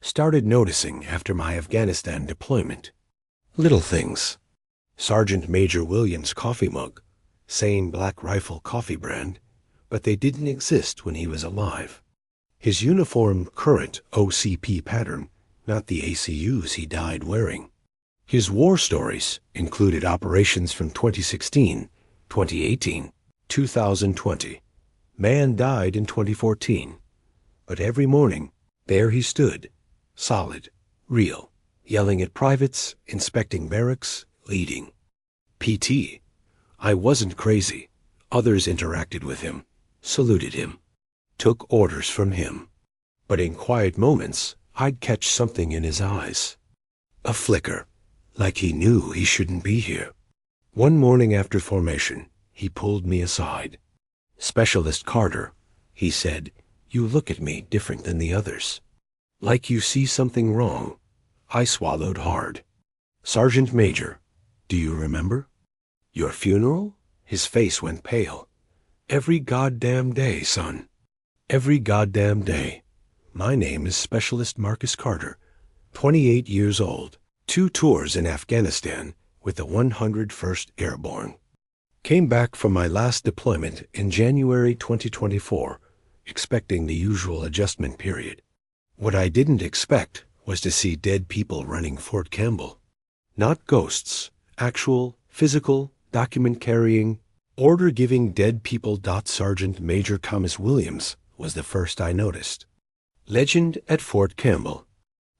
Started noticing after my Afghanistan deployment. Little things. Sergeant Major Williams' coffee mug, same Black Rifle coffee brand, but they didn't exist when he was alive. His uniform current OCP pattern, not the ACUs he died wearing. His war stories included operations from 2016, 2018, 2020. Man died in 2014. But every morning, there he stood, solid, real, yelling at privates, inspecting barracks, leading. PT. I wasn't crazy. Others interacted with him, saluted him, took orders from him. But in quiet moments, I'd catch something in his eyes. A flicker, like he knew he shouldn't be here. One morning after formation, he pulled me aside. Specialist Carter, he said, you look at me different than the others. Like you see something wrong. I swallowed hard. Sergeant Major, do you remember? Your funeral? His face went pale. Every goddamn day, son. Every goddamn day. My name is Specialist Marcus Carter, 28 years old. 2 tours in Afghanistan with the 101st Airborne. Came back from my last deployment in January 2024, expecting the usual adjustment period. What I didn't expect was to see dead people running Fort Campbell. Not ghosts, actual, physical, document-carrying, order-giving dead people. Sergeant Major Thomas Williams was the first I noticed. Legend at Fort Campbell.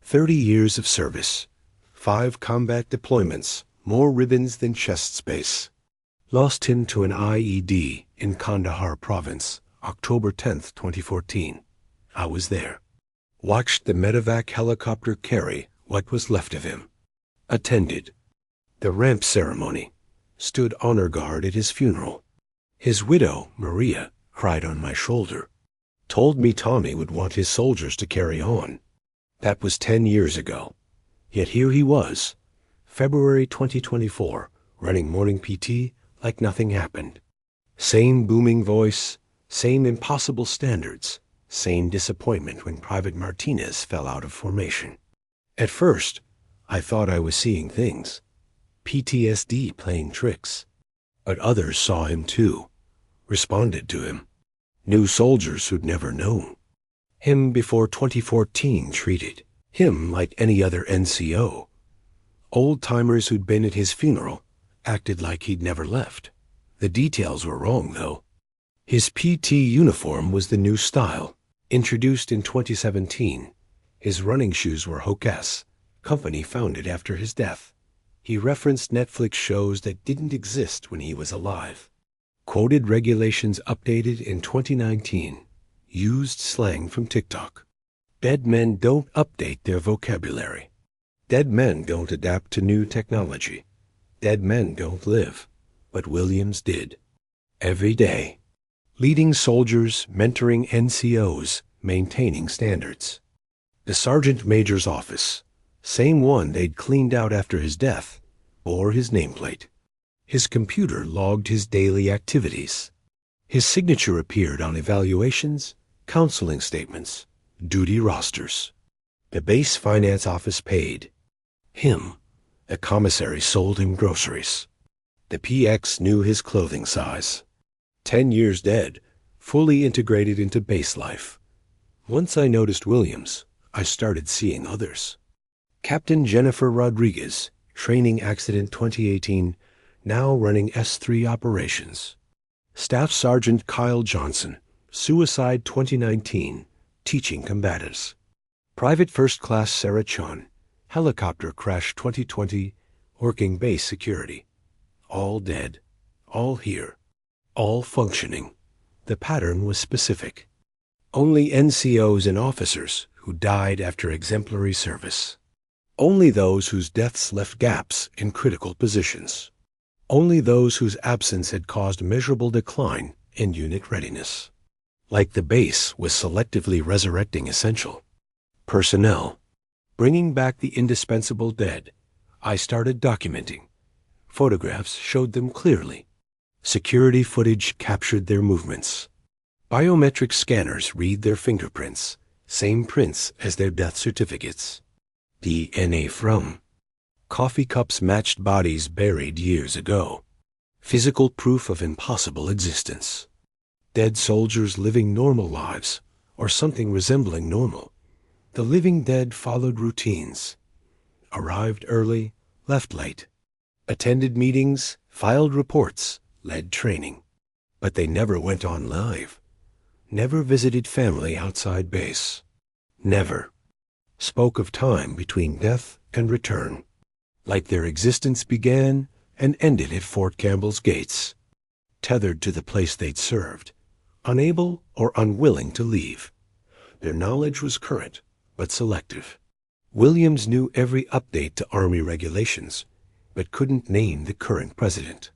30 years of service. 5 combat deployments, more ribbons than chest space. Lost him to an IED in Kandahar province, October 10, 2014. I was there. Watched the medevac helicopter carry what was left of him. Attended the ramp ceremony. Stood honor guard at his funeral. His widow, Maria, cried on my shoulder. Told me Tommy would want his soldiers to carry on. That was 10 years ago. Yet here he was, February 2024, running morning PT like nothing happened. Same booming voice, same impossible standards, same disappointment when Private Martinez fell out of formation. At first, I thought I was seeing things. PTSD playing tricks. But others saw him too, responded to him. New soldiers who'd never known. Him before 2014 treated him like any other NCO. Old-timers who'd been at his funeral acted like he'd never left. The details were wrong, though. His PT uniform was the new style, introduced in 2017. His running shoes were Hokas, company founded after his death. He referenced Netflix shows that didn't exist when he was alive. Quoted regulations updated in 2019. Used slang from TikTok. Dead men don't update their vocabulary. Dead men don't adapt to new technology. Dead men don't live. But Williams did. Every day. Leading soldiers, mentoring NCOs, maintaining standards. The Sergeant Major's office, same one they'd cleaned out after his death, bore his nameplate. His computer logged his daily activities. His signature appeared on evaluations, counseling statements, duty rosters. The base finance office paid. Him, a commissary, sold him groceries. The PX knew his clothing size. 10 years dead, fully integrated into base life. Once I noticed Williams, I started seeing others. Captain Jennifer Rodriguez, training accident 2018, now running S3 operations. Staff Sergeant Kyle Johnson, suicide 2019, teaching combatives. Private First Class Sarah Chun, helicopter crash 2020, working base security. All dead, all here, all functioning. The pattern was specific. Only NCOs and officers who died after exemplary service. Only those whose deaths left gaps in critical positions. Only those whose absence had caused measurable decline in unit readiness. Like the base was selectively resurrecting essential personnel. Bringing back the indispensable dead, I started documenting. Photographs showed them clearly. Security footage captured their movements. Biometric scanners read their fingerprints, Same prints as their death certificates. DNA from. Coffee cups matched bodies buried years ago. Physical proof of impossible existence. Dead soldiers living normal lives, or something resembling normal. The living dead followed routines. Arrived early, left late. Attended meetings, filed reports, led training. But they never went on live. Never visited family outside base. Never. Spoke of time between death and return. Like their existence began and ended at Fort Campbell's gates. Tethered to the place they'd served. Unable or unwilling to leave. Their knowledge was current, but selective. Williams knew every update to Army regulations, but couldn't name the current president.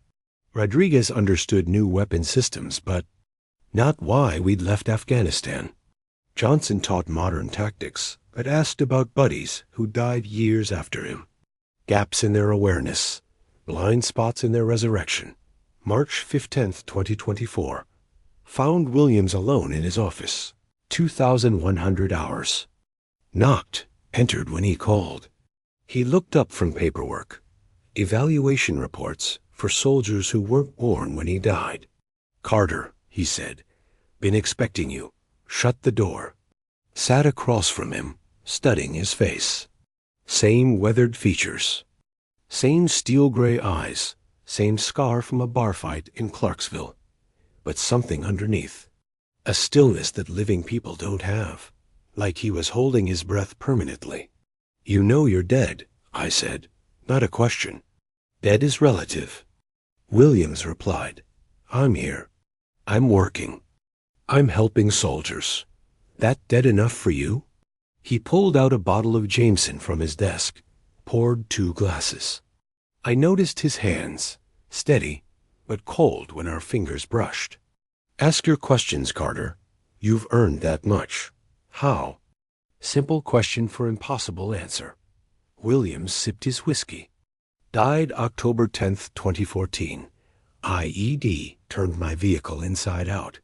Rodriguez understood new weapon systems, but not why we'd left Afghanistan. Johnson taught modern tactics, but asked about buddies who died years after him. Gaps in their awareness, blind spots in their resurrection. March 15, 2024. Found Williams alone in his office. 2,100 hours. Knocked, entered when he called. He looked up from paperwork. Evaluation reports for soldiers who weren't born when he died. "Carter," he said, "been expecting you. Shut the door." Sat across from him, studying his face. Same weathered features. Same steel-gray eyes. Same scar from a bar fight in Clarksville. But something underneath. A stillness that living people don't have. Like he was holding his breath permanently. "You know you're dead," I said. "Not a question. Dead is relative." Williams replied, "I'm here. I'm working. I'm helping soldiers. That dead enough for you?" He pulled out a bottle of Jameson from his desk, poured 2 glasses. I noticed his hands, steady, but cold when our fingers brushed. "Ask your questions, Carter. You've earned that much." "How?" Simple question for impossible answer. Williams sipped his whiskey. "Died October 10th, 2014. IED turned my vehicle inside out.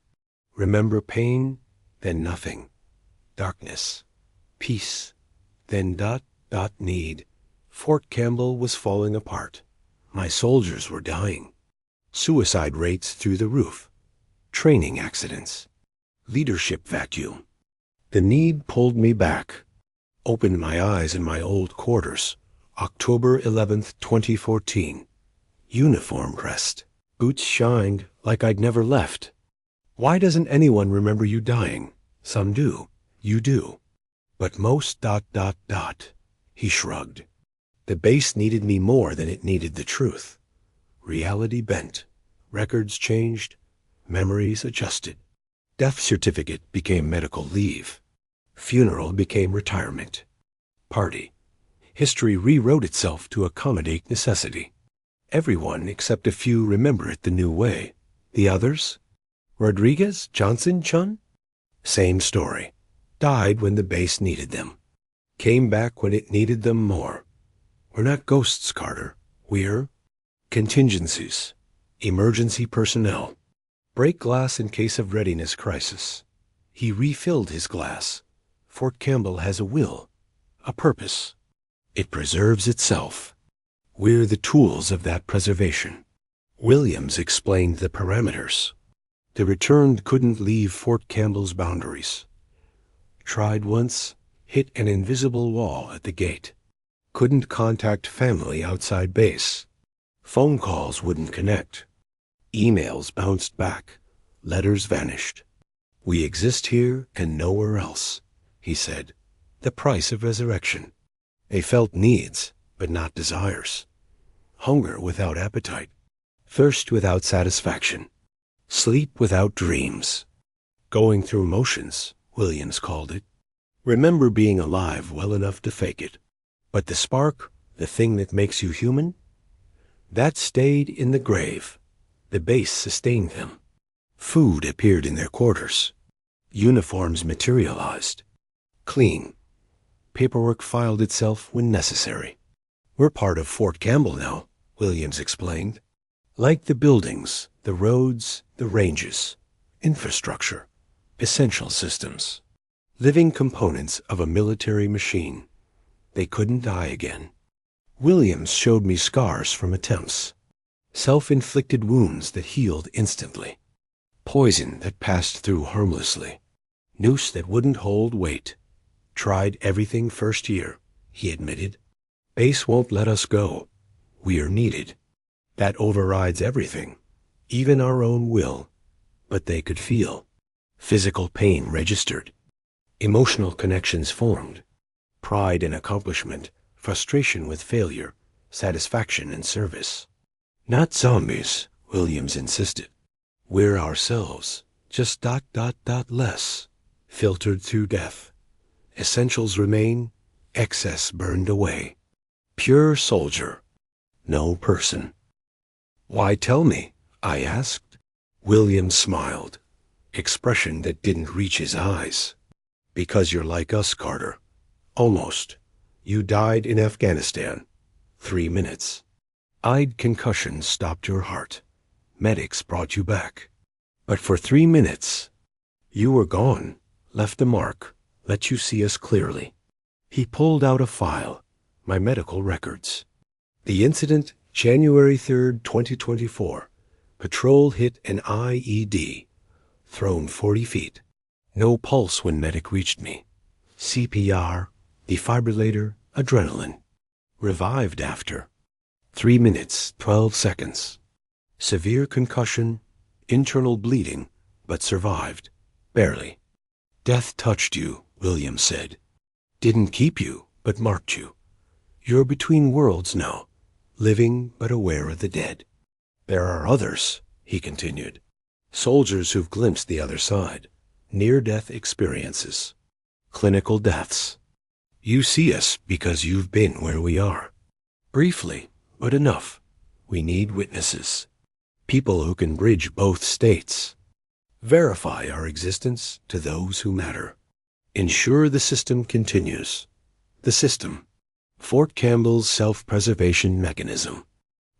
Remember pain, then nothing. Darkness. Peace. Then ... need. Fort Campbell was falling apart. My soldiers were dying. Suicide rates through the roof. Training accidents. Leadership vacuum. The need pulled me back. Opened my eyes in my old quarters. October 11th, 2014. Uniform pressed. Boots shined like I'd never left. Why doesn't anyone remember you dying? Some do. You do. But most ... He shrugged. The base needed me more than it needed the truth. Reality bent. Records changed. Memories adjusted. Death certificate became medical leave. Funeral became retirement. Party. History rewrote itself to accommodate necessity. Everyone except a few remember it the new way. The others? Rodriguez, Johnson, Chun? Same story. Died when the base needed them. Came back when it needed them more. We're not ghosts, Carter. We're contingencies. Emergency personnel. Break glass in case of readiness crisis. He refilled his glass. Fort Campbell has a will, a purpose. It preserves itself. We're the tools of that preservation. Williams explained the parameters. The returned couldn't leave Fort Campbell's boundaries. Tried once, hit an invisible wall at the gate. Couldn't contact family outside base. Phone calls wouldn't connect. Emails bounced back. Letters vanished. We exist here and nowhere else, he said. The price of resurrection. They felt needs, but not desires. Hunger without appetite. Thirst without satisfaction. Sleep without dreams. Going through motions, Williams called it. Remember being alive well enough to fake it. But the spark, the thing that makes you human, that stayed in the grave. The base sustained them. Food appeared in their quarters. Uniforms materialized. Clean. Paperwork filed itself when necessary. We're part of Fort Campbell now, Williams explained. Like the buildings, the roads, the ranges. Infrastructure. Essential systems. living components of a military machine. They couldn't die again. Williams showed me scars from attempts, self-inflicted wounds that healed instantly, poison that passed through harmlessly, noose that wouldn't hold weight. Tried everything first year, he admitted. Base won't let us go. We're needed. That overrides everything, even our own will. But they could feel. Physical pain registered. Emotional connections formed. Pride in accomplishment, frustration with failure, satisfaction in service. Not zombies, Williams insisted. We're ourselves, just ... less, filtered through death. Essentials remain, excess burned away. Pure soldier, no person. Why tell me? I asked. Williams smiled, expression that didn't reach his eyes. Because you're like us, Carter. Almost. You died in Afghanistan. 3 minutes. I'd concussion stopped your heart. Medics brought you back. But for 3 minutes, you were gone, left a mark, let you see us clearly. He pulled out a file, my medical records. The incident, January 3rd, 2024. Patrol hit an IED. Thrown 40 feet. No pulse when medic reached me. CPR, defibrillator, adrenaline. Revived after. 3 minutes, 12 seconds. Severe concussion, internal bleeding, but survived. Barely. Death touched you, Williams said. Didn't keep you, but marked you. You're between worlds now, living but aware of the dead. There are others, he continued. Soldiers who've glimpsed the other side. Near-death experiences. Clinical deaths. You see us because you've been where we are. Briefly, but enough. We need witnesses. People who can bridge both states. Verify our existence to those who matter. Ensure the system continues. The system. Fort Campbell's self-preservation mechanism.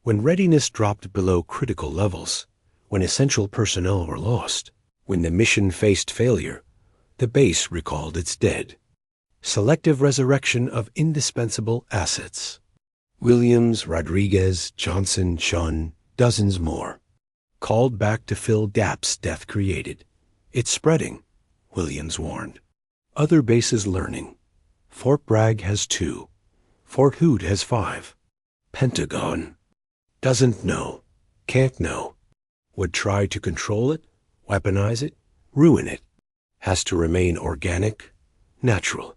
When readiness dropped below critical levels, when essential personnel were lost, when the mission faced failure, the base recalled its dead. Selective resurrection of indispensable assets. Williams, Rodriguez, Johnson, Chun, dozens more. Called back to fill gaps death created. It's spreading, Williams warned. Other bases learning. Fort Bragg has 2. Fort Hood has 5. Pentagon. Doesn't know. Can't know. Would try to control it, weaponize it, ruin it. Has to remain organic, natural.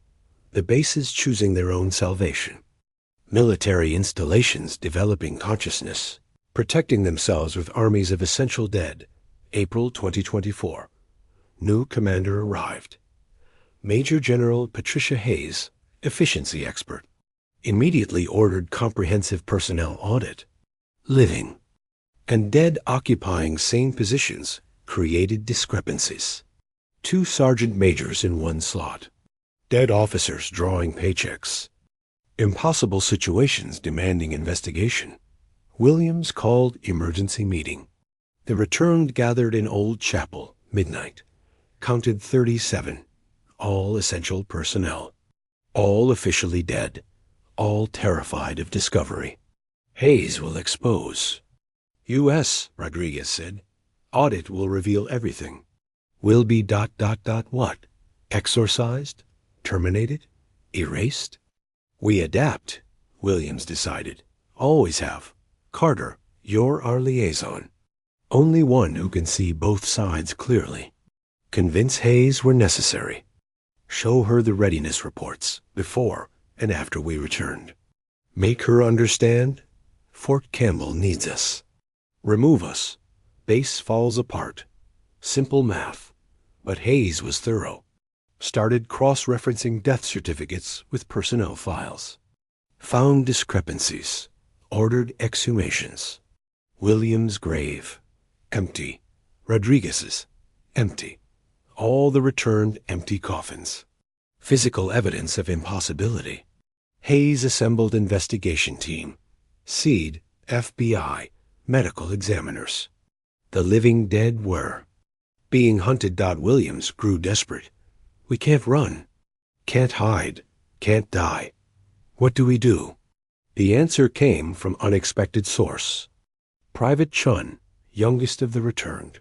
The bases choosing their own salvation. Military installations developing consciousness, protecting themselves with armies of essential dead. April 2024. New commander arrived. Major General Patricia Hayes, efficiency expert. Immediately ordered comprehensive personnel audit. Living. And dead occupying same positions created discrepancies. 2 sergeant majors in 1 slot. Dead officers drawing paychecks. Impossible situations demanding investigation. Williams called emergency meeting. The returned gathered in Old Chapel, midnight. Counted 37. All essential personnel. All officially dead. All terrified of discovery. Hayes will expose. U.S., Rodriguez said. Audit will reveal everything. Will be ... what? Exorcised? Terminated? Erased? We adapt, Williams decided. Always have. Carter, you're our liaison. Only one who can see both sides clearly. Convince Hayes we're necessary. Show her the readiness reports, before and after we returned. Make her understand Fort Campbell needs us. Remove us. Base falls apart. Simple math. But Hayes was thorough. Started cross-referencing death certificates with personnel files. Found discrepancies. Ordered exhumations. Williams' grave. Empty. Rodriguez's. Empty. All the returned empty coffins. Physical evidence of impossibility. Hayes assembled investigation team. SEAD, FBI, medical examiners. The living dead were. Being hunted. Williams grew desperate. We can't run, can't hide, can't die. What do we do? The answer came from unexpected source. Private Chun, youngest of the returned.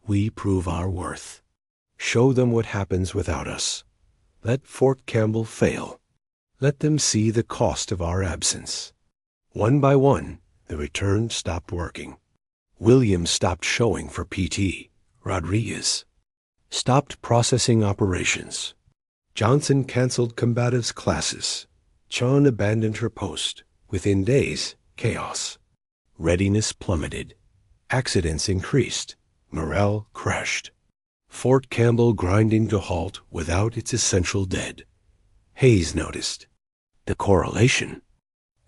We prove our worth. Show them what happens without us. Let Fort Campbell fail. Let them see the cost of our absence. One by one, the returned stopped working. Williams stopped showing for PT. Rodriguez stopped processing operations. Johnson canceled combatives classes. Chun abandoned her post. Within days, chaos. Readiness plummeted. Accidents increased. Morale crashed. Fort Campbell grinding to halt without its essential dead. Hayes noticed. The correlation.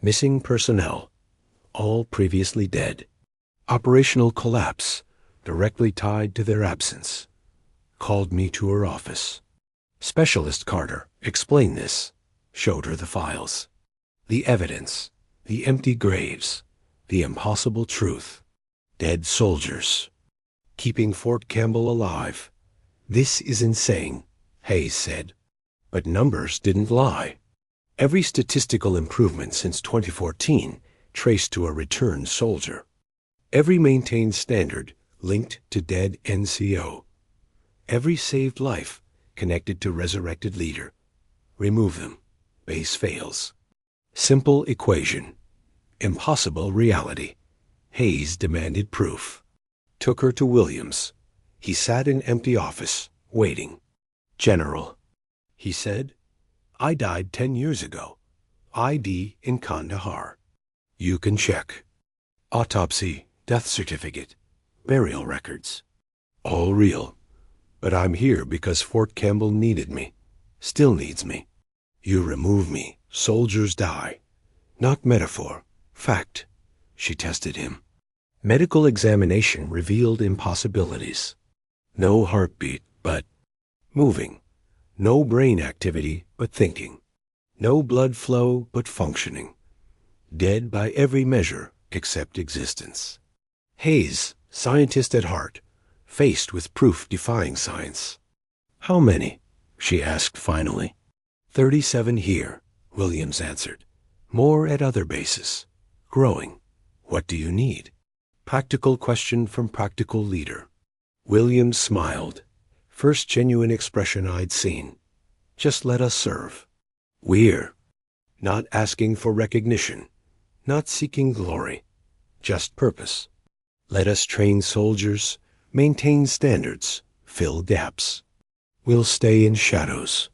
Missing personnel. All previously dead. Operational collapse, directly tied to their absence. Called me to her office. Specialist Carter explained this, showed her the files. The evidence, the empty graves, the impossible truth. Dead soldiers. Keeping Fort Campbell alive. This is insane, Hayes said. But numbers didn't lie. Every statistical improvement since 2014 traced to a returned soldier. Every maintained standard linked to dead NCO. Every saved life connected to resurrected leader. Remove them. Base fails. Simple equation. Impossible reality. Hayes demanded proof. Took her to Williams. He sat in empty office, waiting. General, he said, I died 10 years ago. ID in Kandahar. You can check. Autopsy, death certificate, burial records. All real. But I'm here because Fort Campbell needed me. Still needs me. You remove me, soldiers die. Not metaphor, fact. She tested him. Medical examination revealed impossibilities. No heartbeat, but moving. No brain activity, but thinking. No blood flow, but functioning. Dead by every measure except existence. Hayes, scientist at heart, faced with proof defying science. How many? She asked finally. 37 here, Williams answered. More at other bases. Growing. What do you need? Practical question from practical leader. Williams smiled. First genuine expression I'd seen. Just let us serve. We're not asking for recognition, not seeking glory, just purpose. Let us train soldiers, maintain standards, fill gaps. We'll stay in shadows,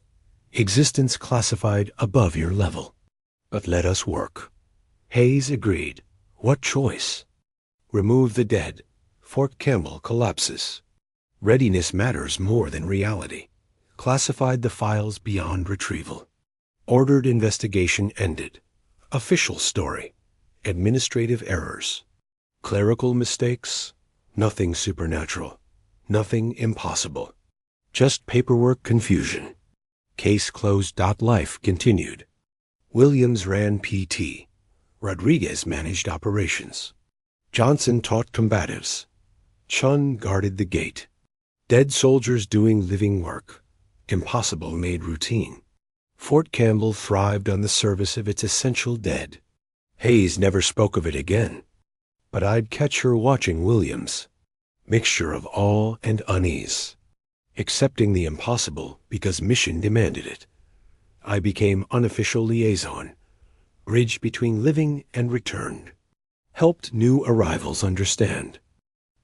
existence classified above your level. But let us work. Hayes agreed. What choice? Remove the dead. Fort Campbell collapses. Readiness matters more than reality. Classified the files beyond retrieval. Ordered investigation ended. Official story. Administrative errors. Clerical mistakes. Nothing supernatural. Nothing impossible. Just paperwork confusion. Case closed. Life continued. Williams ran PT. Rodriguez managed operations. Johnson taught combatives. Chun guarded the gate. Dead soldiers doing living work. Impossible made routine. Fort Campbell thrived on the service of its essential dead. Hayes never spoke of it again. But I'd catch her watching Williams. Mixture of awe and unease. Accepting the impossible because mission demanded it. I became unofficial liaison. Bridge between living and returned. Helped new arrivals understand.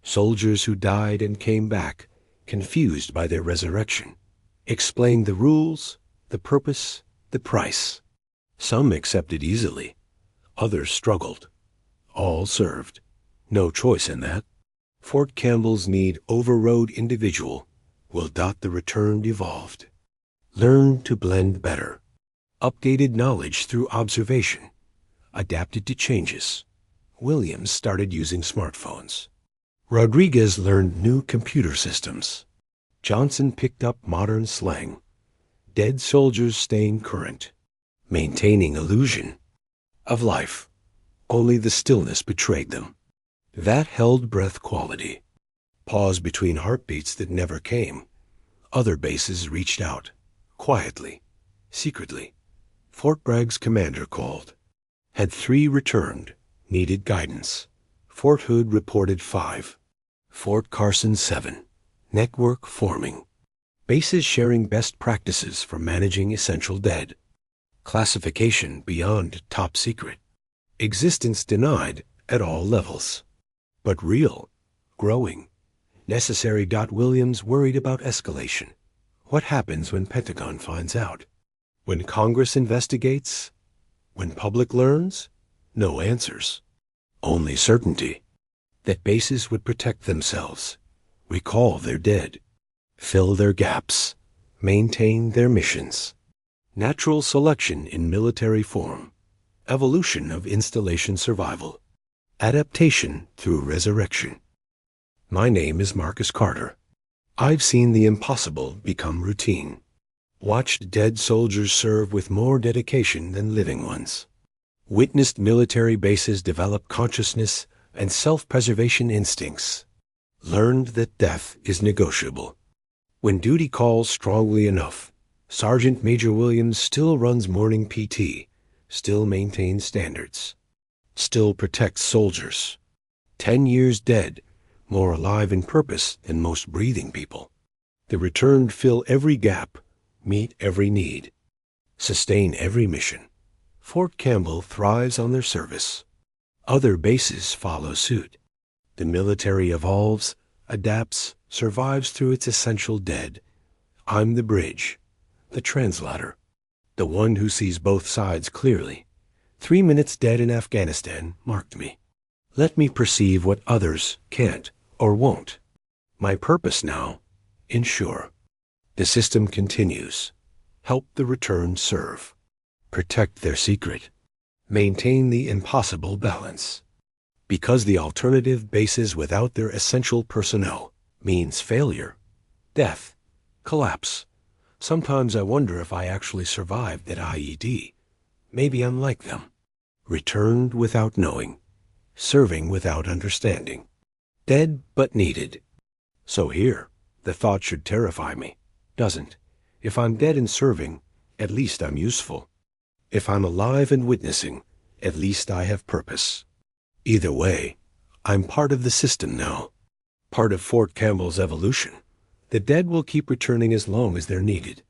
Soldiers who died and came back, confused by their resurrection. Explained the rules, the purpose, the price. Some accepted easily. Others struggled. All served. No choice in that. Fort Campbell's need overrode individual will dot the returned evolved. Learn to blend better. Updated knowledge through observation. Adapted to changes. Williams started using smartphones. Rodriguez learned new computer systems. Johnson picked up modern slang. Dead soldiers staying current. Maintaining illusion of life. Only the stillness betrayed them. That held breath quality. Pause between heartbeats that never came. Other bases reached out. Quietly, secretly, Fort Bragg's commander called. Had 3 returned, needed guidance. Fort Hood reported 5. Fort Carson 7. Network forming. Bases sharing best practices for managing essential dead. Classification beyond top secret. Existence denied at all levels. But real, growing, necessary. Williams worried about escalation. What happens when Pentagon finds out? When Congress investigates? When public learns? No answers. Only certainty that bases would protect themselves, recall their dead, fill their gaps, maintain their missions. Natural selection in military form, evolution of installation survival, adaptation through resurrection. My name is Marcus Carter. I've seen the impossible become routine, watched dead soldiers serve with more dedication than living ones, witnessed military bases develop consciousness and self-preservation instincts, learned that death is negotiable. When duty calls strongly enough, Sergeant Major Williams still runs morning PT, still maintains standards, still protects soldiers. 10 years dead, more alive in purpose than most breathing people. The returned fill every gap, meet every need, sustain every mission. Fort Campbell thrives on their service. Other bases follow suit. The military evolves, adapts, survives through its essential dead. I'm the bridge, the translator, the one who sees both sides clearly. 3 minutes dead in Afghanistan marked me. Let me perceive what others can't or won't. My purpose now, ensure. The system continues. Help the returned serve. Protect their secret. Maintain the impossible balance. Because the alternative bases without their essential personnel means failure, death, collapse. Sometimes I wonder if I actually survived that IED. Maybe I'm like them. Returned without knowing. Serving without understanding. Dead but needed. So here, the thought should terrify me. Doesn't. If I'm dead and serving, at least I'm useful. If I'm alive and witnessing, at least I have purpose. Either way, I'm part of the system now. Part of Fort Campbell's evolution. The dead will keep returning as long as they're needed.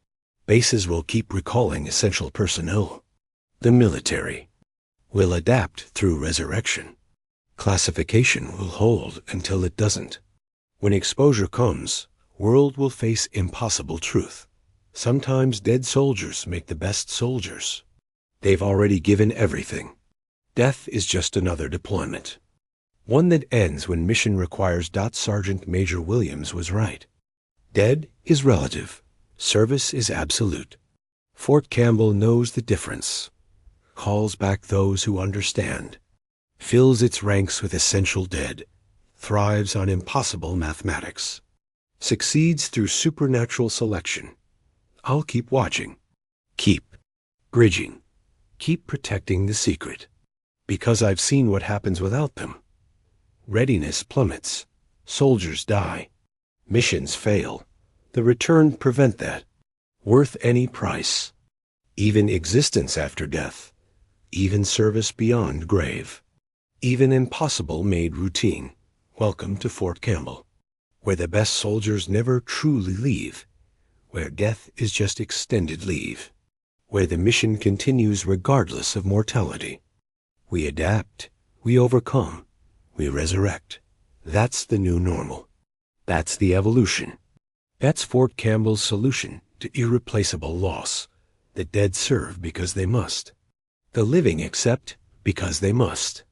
Bases will keep recalling essential personnel. The military will adapt through resurrection. Classification will hold until it doesn't. When exposure comes, world will face impossible truth. Sometimes dead soldiers make the best soldiers. They've already given everything. Death is just another deployment. One that ends when mission requires. Sergeant Major Williams was right. Dead is relative. Service is absolute. Fort Campbell knows the difference. Calls back those who understand. Fills its ranks with essential dead. Thrives on impossible mathematics. Succeeds through supernatural selection. I'll keep watching. Keep bridging. Keep protecting the secret. Because I've seen what happens without them. Readiness plummets. Soldiers die. Missions fail. The returned prevent that. Worth any price. Even existence after death. Even service beyond grave. Even impossible made routine. Welcome to Fort Campbell, where the best soldiers never truly leave, where death is just extended leave, where the mission continues regardless of mortality. We adapt, we overcome, we resurrect. That's the new normal. That's the evolution. That's Fort Campbell's solution to irreplaceable loss. The dead serve because they must. The living accept because they must.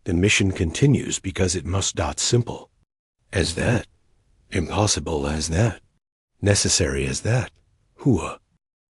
The mission continues because it must. Simple as that. Impossible as that. Necessary as that. Hua.